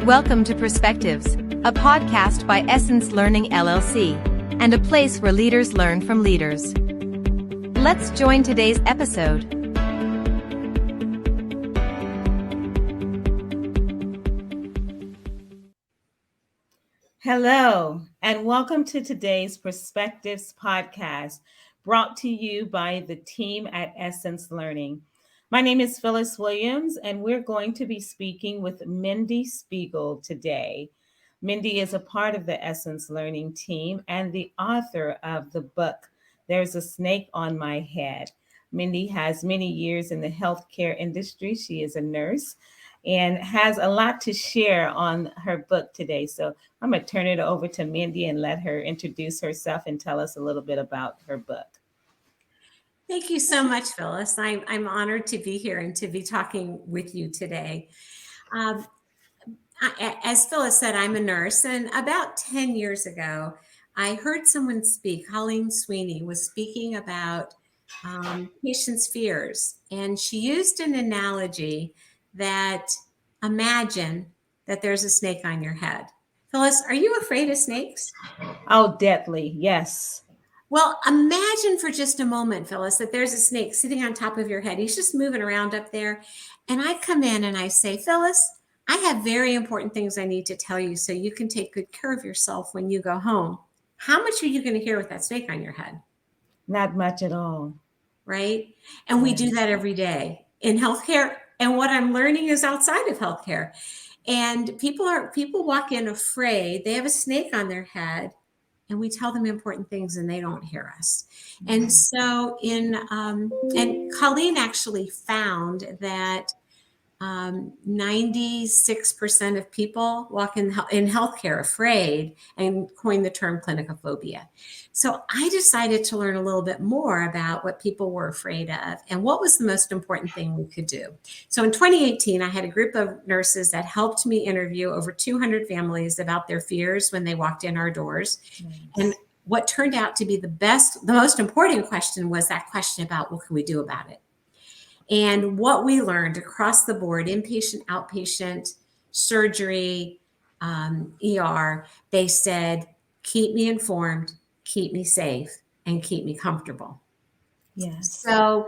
Welcome to Perspectives, a podcast by Essence Learning LLC, and a place where leaders learn from leaders. Let's join today's episode. Hello, and welcome to today's Perspectives podcast, brought to you by the team at Essence Learning. My name is Phyllis Williams, and we're going to be speaking with Mindy Spigel today. Mindy is a part of the Essence Learning team and the author of the book, There's a Snake on My Head. Mindy has many years in the healthcare industry. She is a nurse and has a lot to share on her book today. So I'm going to turn it over to Mindy and let her introduce herself and tell us a little bit about her book. Thank you so much, Phyllis. I'm honored to be here and to be talking with you today. As Phyllis said, I'm a nurse, and about 10 years ago, I heard someone speak. Colleen Sweeney was speaking about patients' fears, and she used an analogy that imagine that there's a snake on your head. Phyllis, are you afraid of snakes? Oh, deadly, yes. Well, imagine for just a moment, Phyllis, that there's a snake sitting on top of your head. He's just moving around up there. And I come in and I say, Phyllis, I have very important things I need to tell you so you can take good care of yourself when you go home. How much are you going to hear with that snake on your head? Not much at all. Right? And we do that every day in healthcare. And what I'm learning is outside of healthcare. And people walk in afraid. They have a snake on their head. And we tell them important things and they don't hear us. And so and Colleen actually found that 96% of people walk in healthcare afraid and coined the term clinicophobia. So I decided to learn a little bit more about what people were afraid of and what was the most important thing we could do. So in 2018, I had a group of nurses that helped me interview over 200 families about their fears when they walked in our doors. Nice. And what turned out to be the most important question was that question about what can we do about it? And what we learned across the board, inpatient, outpatient, surgery, ER, they said, keep me informed, keep me safe, and keep me comfortable. Yes. So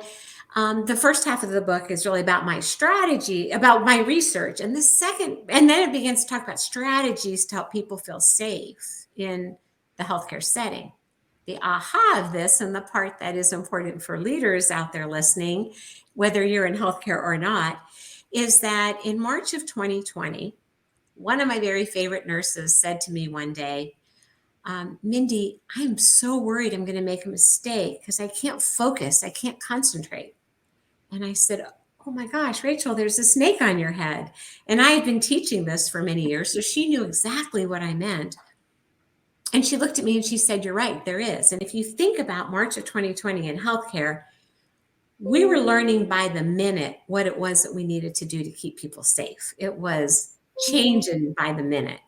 the first half of the book is really about my strategy, about my research. And then it begins to talk about strategies to help people feel safe in the healthcare setting. The aha of this, and the part that is important for leaders out there listening, whether you're in healthcare or not, is that in March of 2020, one of my very favorite nurses said to me one day, Mindy, I'm so worried I'm going to make a mistake because I can't focus. I can't concentrate. And I said, oh my gosh, Rachel, there's a snake on your head. And I had been teaching this for many years, so she knew exactly what I meant. And she looked at me and she said, you're right, there is. And if you think about March of 2020 in healthcare, we were learning by the minute what it was that we needed to do to keep people safe. It was changing by the minute.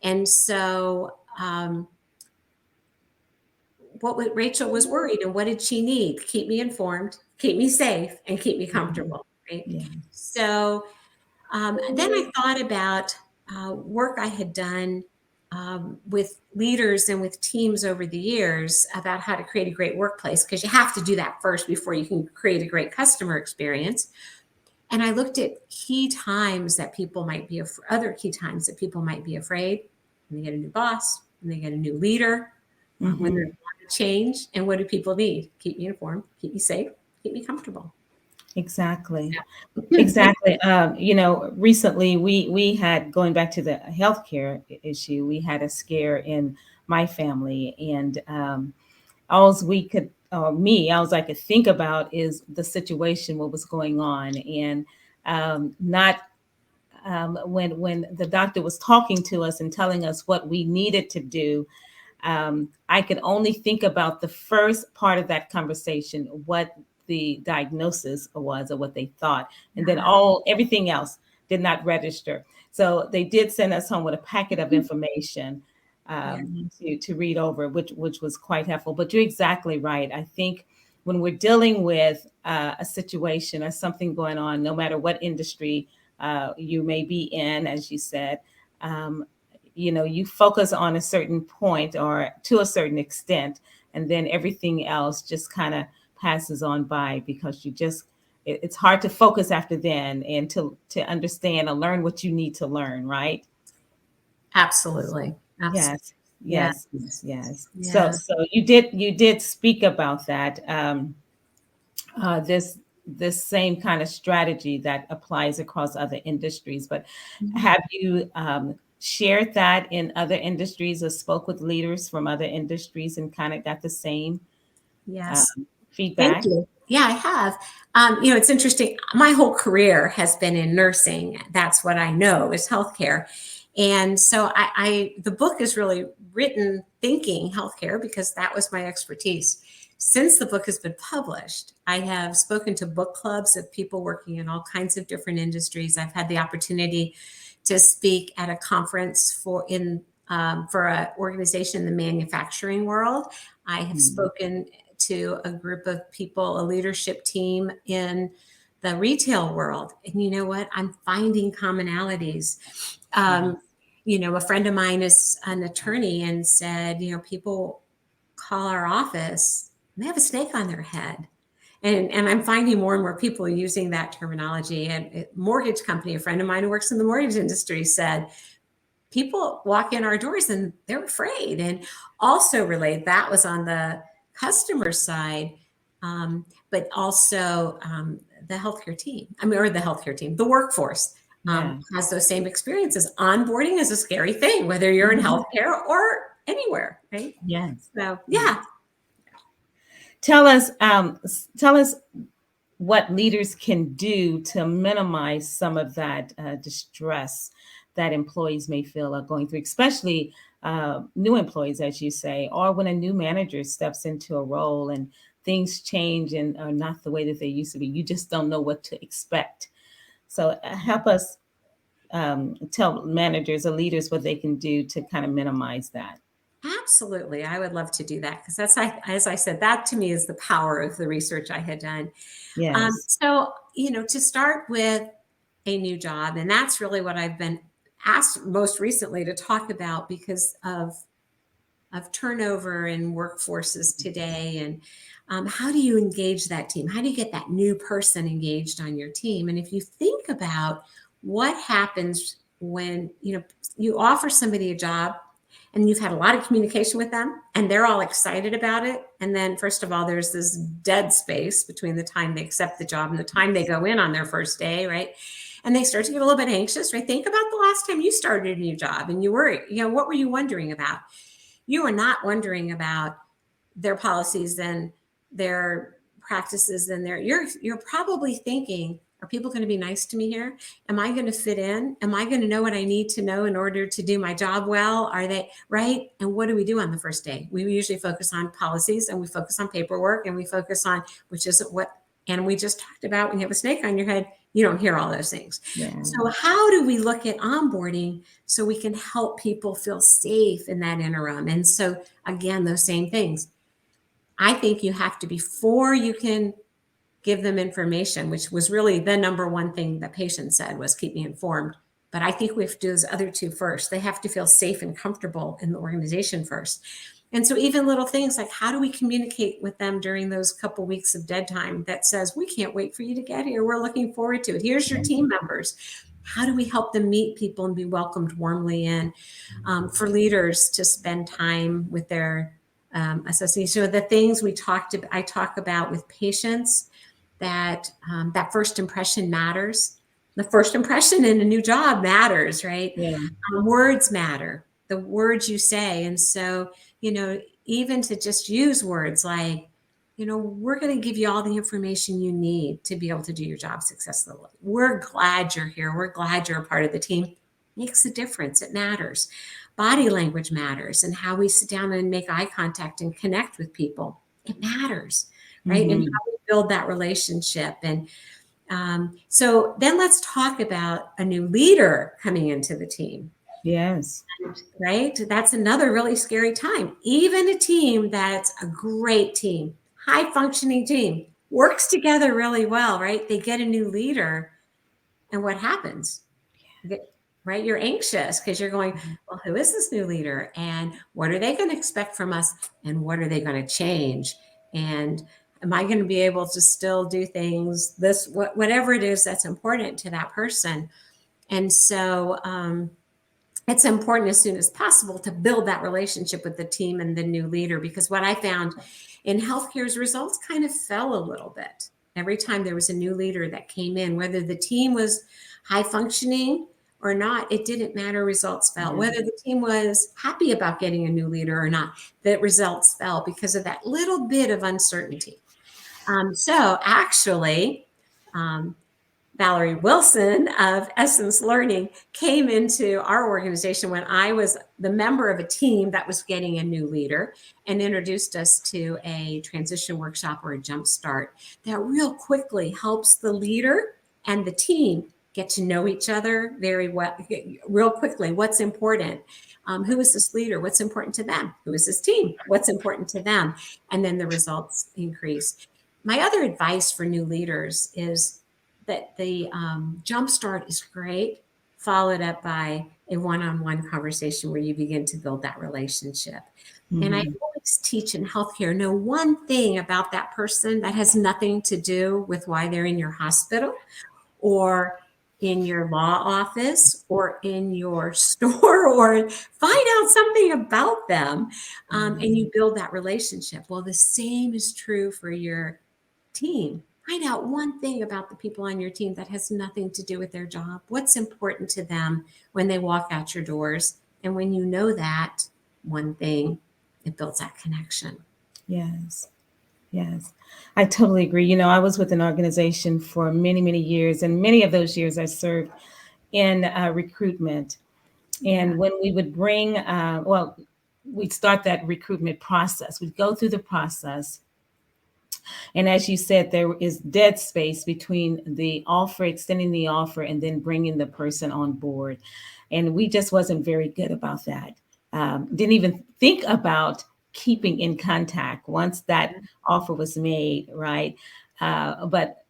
And so Rachel was worried, and what did she need? Keep me informed, keep me safe, and keep me comfortable, right? Yeah. So then I thought about work I had done with leaders and with teams over the years about how to create a great workplace, because you have to do that first before you can create a great customer experience. And I looked at key times that people might be other key times that people might be afraid when they get a new boss, when they get a new leader, when there's a lot of change. And what do people need? Keep me informed, keep me safe, keep me comfortable. Exactly. Exactly. Recently we had, going back to the healthcare issue, we had a scare in my family, and all we could, all I could think about is the situation, what was going on, and when the doctor was talking to us and telling us what we needed to do. I could only think about the first part of that conversation, what the diagnosis was or what they thought. And then everything else did not register. So they did send us home with a packet of information to read over, which was quite helpful. But you're exactly right. I think when we're dealing with a situation or something going on, no matter what industry you may be in, as you said, you focus on a certain point or to a certain extent, and then everything else just kind of passes on by because it's hard to focus after then and to understand and learn what you need to learn, right? Absolutely. Absolutely. Yes, Yeah. yes, yes, yes. So, Yeah. so you did speak about that. This same kind of strategy that applies across other industries. But Mhm. have you shared that in other industries or spoke with leaders from other industries and kind of got the same Yes. Thank feedback? you. Yeah, I have. It's interesting. My whole career has been in nursing. That's what I know is healthcare. And so the book is really written thinking healthcare because that was my expertise. Since the book has been published, I have spoken to book clubs of people working in all kinds of different industries. I've had the opportunity to speak at a conference for an organization in the manufacturing world. I have Mm, spoken to a group of people, a leadership team in the retail world. And you know what? I'm finding commonalities. yes, A friend of mine is an attorney and said, people call our office and they have a snake on their head. And I'm finding more and more people using that terminology. And a mortgage company, a friend of mine who works in the mortgage industry said, people walk in our doors and they're afraid. And also relate, that was on the customer side, but also the healthcare team. Or the healthcare team, the workforce yeah. has those same experiences. Onboarding is a scary thing, whether you're in Mhm. healthcare or anywhere, right? Yes. So, Yes. yeah. Tell us what leaders can do to minimize some of that distress that employees may feel are going through, especially new employees, as you say, or when a new manager steps into a role and things change and are not the way that they used to be. You just don't know what to expect. So help us tell managers or leaders what they can do to kind of minimize that. Absolutely. I would love to do that because as I said, that to me is the power of the research I had done. Yes. To start with a new job, and that's really what I've been asked most recently to talk about because of turnover in workforces today. And how do you engage that team? How do you get that new person engaged on your team? And if you think about what happens when you offer somebody a job and you've had a lot of communication with them and they're all excited about it, and then first of all there's this dead space between the time they accept the job and the time they go in on their first day, right? And they start to get a little bit anxious, right? Think about the last time you started a new job and you were, what were you wondering about? You are not wondering about their policies and their practices and you're probably thinking, are people going to be nice to me here? Am I going to fit in? Am I going to know what I need to know in order to do my job well? Are they right? And what do we do on the first day? We usually focus on policies and we focus on paperwork and we focus on, which isn't what, and we just talked about when you have a snake on your head, you don't hear all those things. Yeah. So how do we look at onboarding so we can help people feel safe in that interim? And so again, those same things. I think you have to, before you can give them information, which was really the number one thing that patients said was keep me informed. But I think we have to do those other two first. They have to feel safe and comfortable in the organization first. And so even little things like, how do we communicate with them during those couple weeks of dead time that says, we can't wait for you to get here. We're looking forward to it. Here's your team members. How do we help them meet people and be welcomed warmly in? For leaders to spend time with their association. So the things I talk about with patients, that first impression matters. The first impression in a new job matters, right? Yeah. Words matter, the words you say. And so, even to just use words like, we're going to give you all the information you need to be able to do your job successfully. We're glad you're here. We're glad you're a part of the team. Makes a difference. It matters. Body language matters, and how we sit down and make eye contact and connect with people. It matters, right? And Mhm. how we build that relationship. And so then let's talk about a new leader coming into the team. Yes. Right? That's another really scary time. Even a team that's a great team, high functioning team, works together really well, right? They get a new leader, and what happens? right? You're anxious because you're going, well, who is this new leader? And what are they going to expect from us? And what are they going to change? And am I going to be able to still do things, whatever it is that's important to that person? And so it's important as soon as possible to build that relationship with the team and the new leader, because what I found in healthcare's results kind of fell a little bit. Every time there was a new leader that came in, whether the team was high functioning or not, it didn't matter, results fell. Whether the team was happy about getting a new leader or not, the results fell because of that little bit of uncertainty. So actually, Valerie Wilson of Essence Learning came into our organization when I was the member of a team that was getting a new leader, and introduced us to a transition workshop or a jump start that real quickly helps the leader and the team get to know each other very well, real quickly. What's important? Who is this leader? What's important to them? Who is this team? What's important to them? And then the results increase. My other advice for new leaders is that the jumpstart is great, followed up by a one-on-one conversation where you begin to build that relationship. And I always teach in healthcare, know one thing about that person that has nothing to do with why they're in your hospital or in your law office or in your store, or find out something about them, and you build that relationship. Well, the same is true for your team. Find out one thing about the people on your team that has nothing to do with their job. What's important to them when they walk out your doors? And when you know that one thing, it builds that connection. Yes. Yes, I totally agree. You know, I was with an organization for many, many years, and many of those years I served in recruitment. And when we would bring, we'd start that recruitment process. We'd go through the process. And as you said, there is dead space between the offer, extending the offer, and then bringing the person on board. And we just wasn't very good about that. Didn't even think about keeping in contact once that offer was made, right? But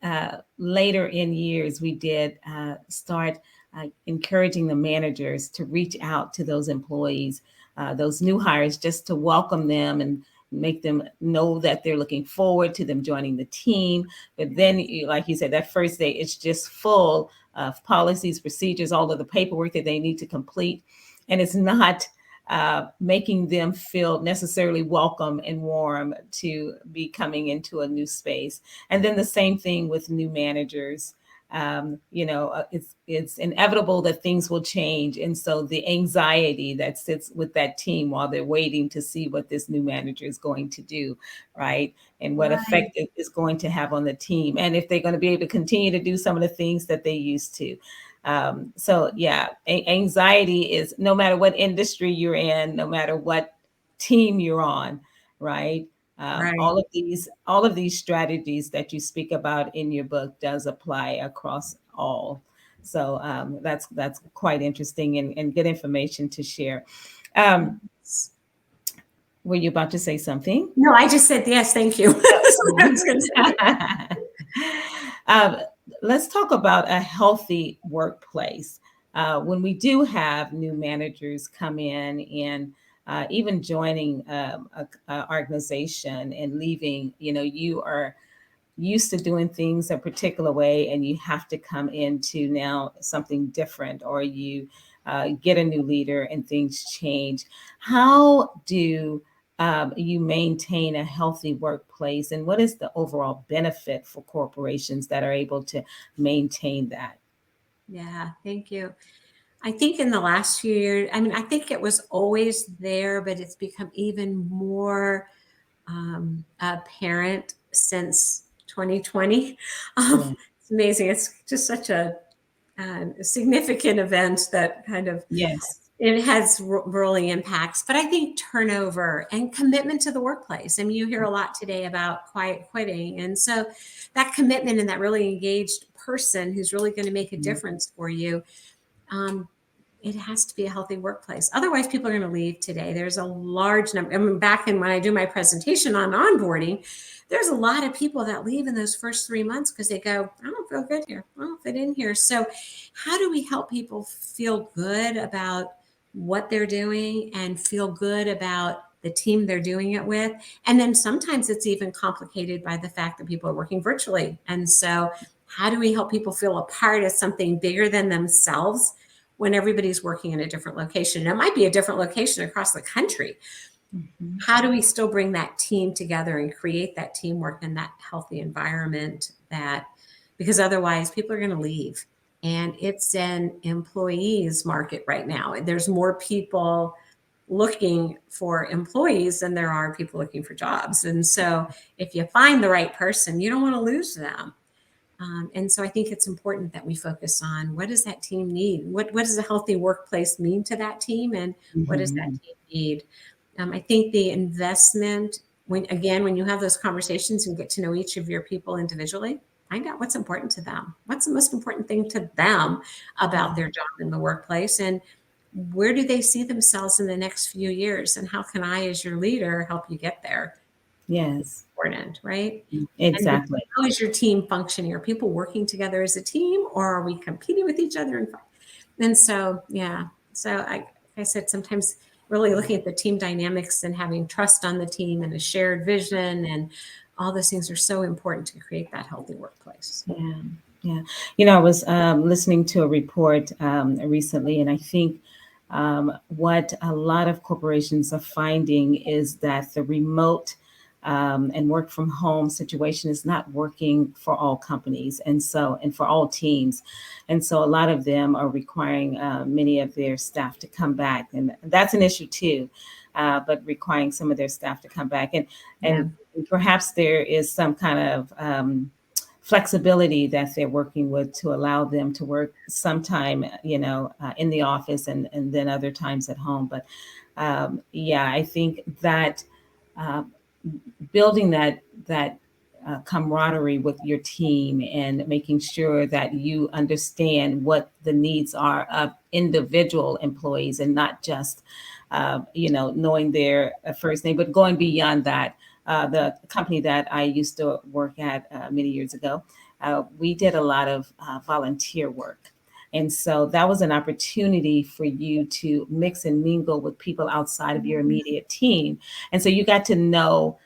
later in years, we did start encouraging the managers to reach out to those employees, those new hires, just to welcome them and make them know that they're looking forward to them joining the team. But then, like you said, that first day, it's just full of policies, procedures, all of the paperwork that they need to complete. And it's not making them feel necessarily welcome and warm to be coming into a new space. And then the same thing with new managers. It's inevitable that things will change. And so the anxiety that sits with that team while they're waiting to see what this new manager is going to do, right? And what effect it is going to have on the team. And if they're going to be able to continue to do some of the things that they used to. Anxiety is, no matter what industry you're in, no matter what team you're on, right? All of these strategies that you speak about in your book does apply across all. So that's quite interesting and good information to share. Were you about to say something? No, I just said yes, thank you. Let's talk about a healthy workplace. When we do have new managers come in and even joining an organization and leaving, you are used to doing things a particular way and you have to come into now something different, or you get a new leader and things change. How do you maintain a healthy workplace, and what is the overall benefit for corporations that are able to maintain that? Yeah, thank you. I think in the last few years, I think it was always there, but it's become even more apparent since 2020. It's amazing. It's just such a significant event that kind of, it has rolling impacts. But I think turnover and commitment to the workplace. You hear a lot today about quiet quitting. And so that commitment and that really engaged person who's really going to make a difference for you, it has to be a healthy workplace. Otherwise, people are going to leave today. There's a large number. I mean, back in when I do my presentation on onboarding, there's a lot of people that leave in those first 3 months because they go, I don't feel good here. I don't fit in here. So how do we help people feel good about what they're doing and feel good about the team they're doing it with? And then sometimes it's even complicated by the fact that people are working virtually. And so how do we help people feel a part of something bigger than themselves when everybody's working in a different location? It might be a different location across the country. Mhm. How do we still bring that team together and create that teamwork and that healthy environment because otherwise people are going to leave. And it's an employees market right now. There's more people looking for employees than there are people looking for jobs. And so if you find the right person, you don't want to lose them. And so I think it's important that we focus on what does that team need? What does a healthy workplace mean to that team? And what does that team need? I think the investment, when you have those conversations and get to know each of your people individually, find out what's important to them. What's the most important thing to them about their job in the workplace? And where do they see themselves in the next few years? And how can I, as your leader, help you get there? Yes. Important, right? Exactly. And how is your team functioning? Are people working together as a team, or are we competing with each other? And so, yeah. So like I said, sometimes really looking at the team dynamics and having trust on the team and a shared vision and all those things are so important to create that healthy workplace. Yeah. Yeah. I was listening to a report recently, and I think what a lot of corporations are finding is that the remote and work from home situation is not working for all companies, and for all teams. And so a lot of them are requiring many of their staff to come back. And that's an issue too, but requiring some of their staff to come back. And perhaps there is some kind of flexibility that they're working with to allow them to work sometime, in the office and then other times at home. But I think that uh, building that camaraderie with your team and making sure that you understand what the needs are of individual employees and not just knowing their first name, but going beyond that. The company that I used to work at many years ago, we did a lot of volunteer work. And so that was an opportunity for you to mix and mingle with people outside of your immediate team. And so you got to know,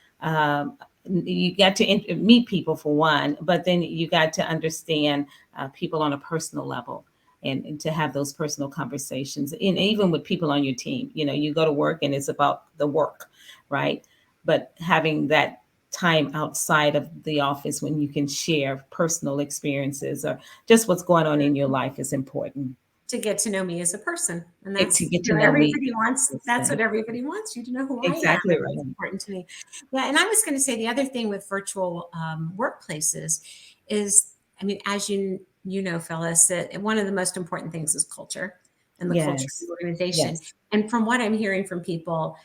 you got to meet people for one, but then you got to understand people on a personal level. And to have those personal conversations, and even with people on your team. You go to work and it's about the work, right? But having that time outside of the office when you can share personal experiences or just what's going on in your life is important. To get to know me as a person. And To that's get to know me. everybody wants, that's what everybody wants, you to know who I am. Exactly That's right. important to me. Yeah. And I was going to say the other thing with virtual workplaces is, I mean, as you know, Phyllis, that one of the most important things is culture and the culture of the Yes. organization. Yes. And from what I'm hearing from people,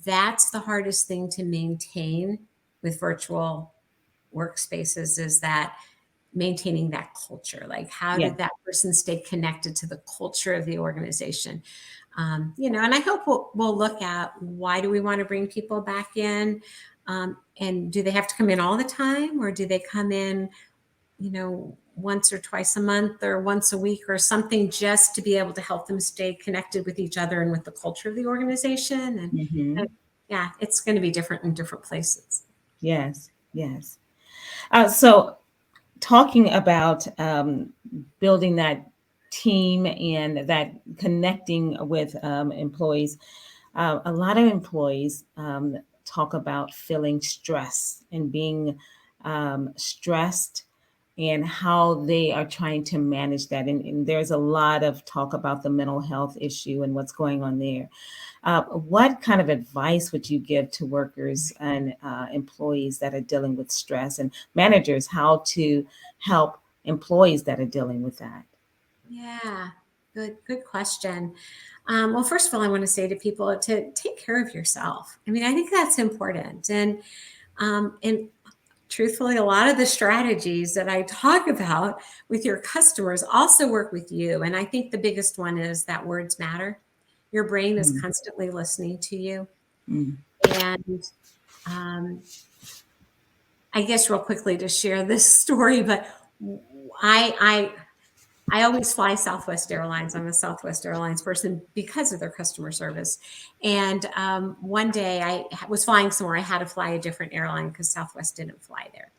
that's the hardest thing to maintain with virtual workspaces is that maintaining that culture. Like, how Yeah. did that person stay connected to the culture of the organization? And I hope we'll look at why do we want to bring people back in? And do they have to come in all the time, or do they come in, once or twice a month or once a week or something, just to be able to help them stay connected with each other and with the culture of the organization? And yeah, it's going to be different in different places. Yes. Yes. So talking about building that team and that connecting with employees, a lot of employees talk about feeling stress and being stressed and how they are trying to manage that. And there's a lot of talk about the mental health issue and what's going on there. What kind of advice would you give to workers and employees that are dealing with stress, and managers how to help employees that are dealing with that? Yeah, good question. Well, first of all, I want to say to people to take care of yourself. I mean, I think that's important. And truthfully, a lot of the strategies that I talk about with your customers also work with you. And I think the biggest one is that words matter. Your brain is constantly listening to you. And I guess real quickly to share this story, but I always fly Southwest Airlines. I'm a Southwest Airlines person because of their customer service. And one day I was flying somewhere. I had to fly a different airline because Southwest didn't fly there.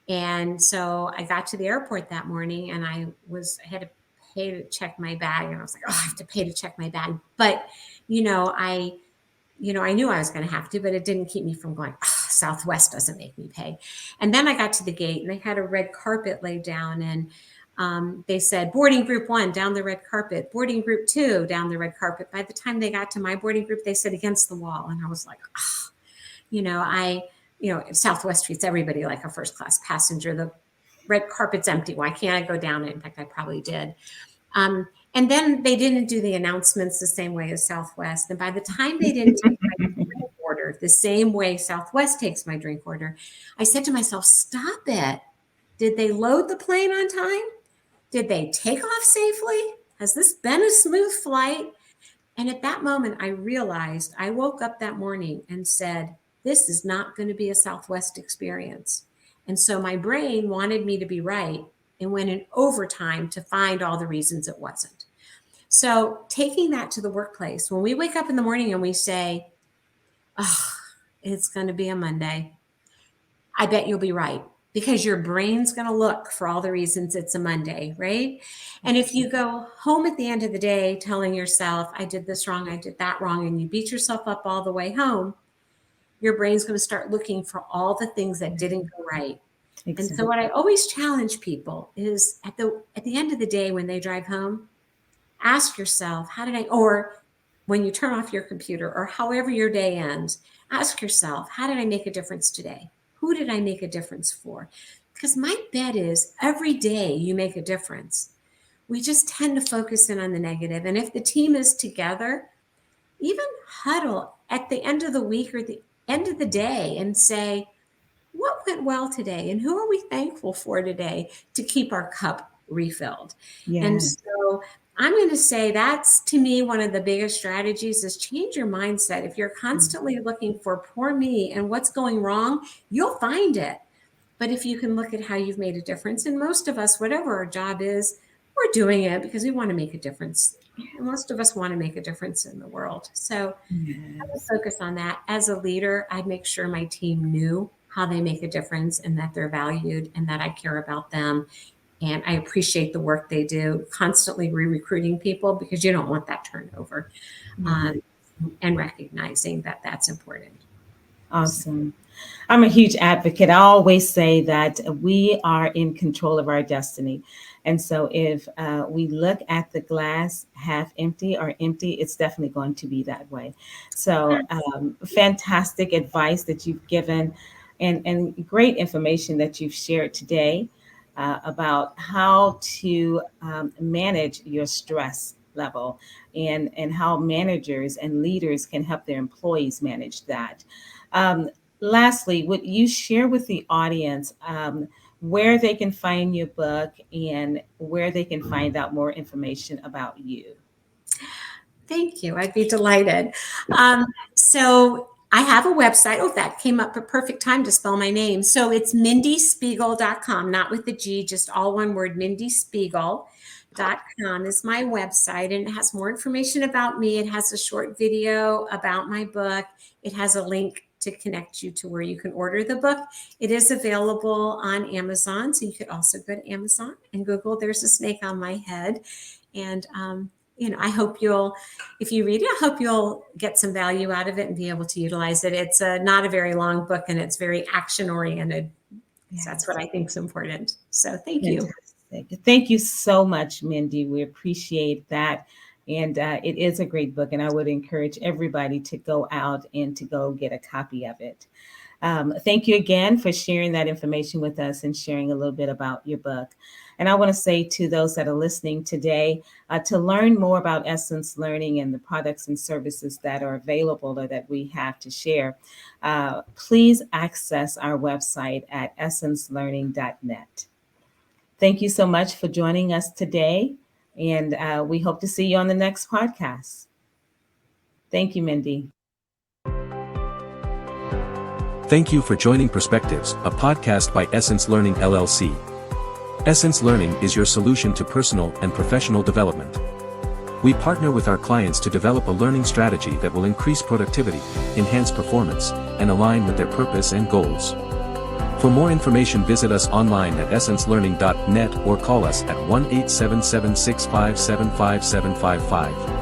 And so I got to the airport that morning and I had to pay to check my bag. And I was like, oh, I have to pay to check my bag. But, I knew I was going to have to, but it didn't keep me from going, oh, Southwest doesn't make me pay. And then I got to the gate and they had a red carpet laid down and they said boarding group 1 down the red carpet, boarding group 2 down the red carpet. By the time they got to my boarding group, they said against the wall. And I was like, Southwest treats everybody like a first class passenger. The red carpet's empty. Why can't I go down it? In fact, I probably did. And then they didn't do the announcements the same way as Southwest. And by the time they didn't take my drink order the same way Southwest takes my drink order, I said to myself, stop it. Did they load the plane on time? Did they take off safely? Has this been a smooth flight? And at that moment, I realized I woke up that morning and said, this is not going to be a Southwest experience. And so my brain wanted me to be right and went in overtime to find all the reasons it wasn't. So taking that to the workplace, when we wake up in the morning and we say, oh, it's going to be a Monday, I bet you'll be right. Because your brain's going to look for all the reasons it's a Monday, right? And if you go home at the end of the day telling yourself, I did this wrong, I did that wrong, and you beat yourself up all the way home, your brain's going to start looking for all the things that didn't go right. Exactly. And so what I always challenge people is at the end of the day when they drive home, ask yourself, or when you turn off your computer or however your day ends, ask yourself, how did I make a difference today? Who did I make a difference for? Because my bet is every day you make a difference. We just tend to focus in on the negative. And if the team is together, even huddle at the end of the week or the end of the day and say, what went well today? And who are we thankful for today to keep our cup refilled? Yes. And so I'm going to say that's, to me, one of the biggest strategies is change your mindset. If you're constantly looking for poor me and what's going wrong, you'll find it. But if you can look at how you've made a difference, and most of us, whatever our job is, we're doing it because we want to make a difference. Most of us want to make a difference in the world. So I would focus on that. As a leader, I'd make sure my team knew how they make a difference and that they're valued and that I care about them. And I appreciate the work they do, constantly re-recruiting people because you don't want that turnover, and recognizing that that's important. Awesome. I'm a huge advocate. I always say that we are in control of our destiny. And so if we look at the glass half empty or empty, it's definitely going to be that way. So fantastic advice that you've given and great information that you've shared today about how to manage your stress level and how managers and leaders can help their employees manage that. Lastly, would you share with the audience where they can find your book and where they can find out more information about you? Thank you. I'd be delighted. So I have a website. Oh, that came up at perfect time to spell my name. So it's mindyspigel.com, not with the G, just all one word, mindyspigel.com is my website, and it has more information about me. It has a short video about my book. It has a link to connect you to where you can order the book. It is available on Amazon. So you could also go to Amazon and Google, there's a snake on my head. And, I hope if you read it, I hope you'll get some value out of it and be able to utilize it. It's not a very long book and it's very action oriented. Yes. So that's what I think is important. So thank you. Thank you so much, Mindy. We appreciate that. And it is a great book, and I would encourage everybody to go out and to go get a copy of it. Thank you again for sharing that information with us and sharing a little bit about your book. And I want to say to those that are listening today, to learn more about Essence Learning and the products and services that are available or that we have to share, please access our website at essencelearning.net. Thank you so much for joining us today, and we hope to see you on the next podcast. Thank you, Mindy. Thank you for joining Perspectives, a podcast by Essence Learning LLC. Essence Learning is your solution to personal and professional development. We partner with our clients to develop a learning strategy that will increase productivity, enhance performance, and align with their purpose and goals. For more information, visit us online at essencelearning.net or call us at 1-877-657-5755.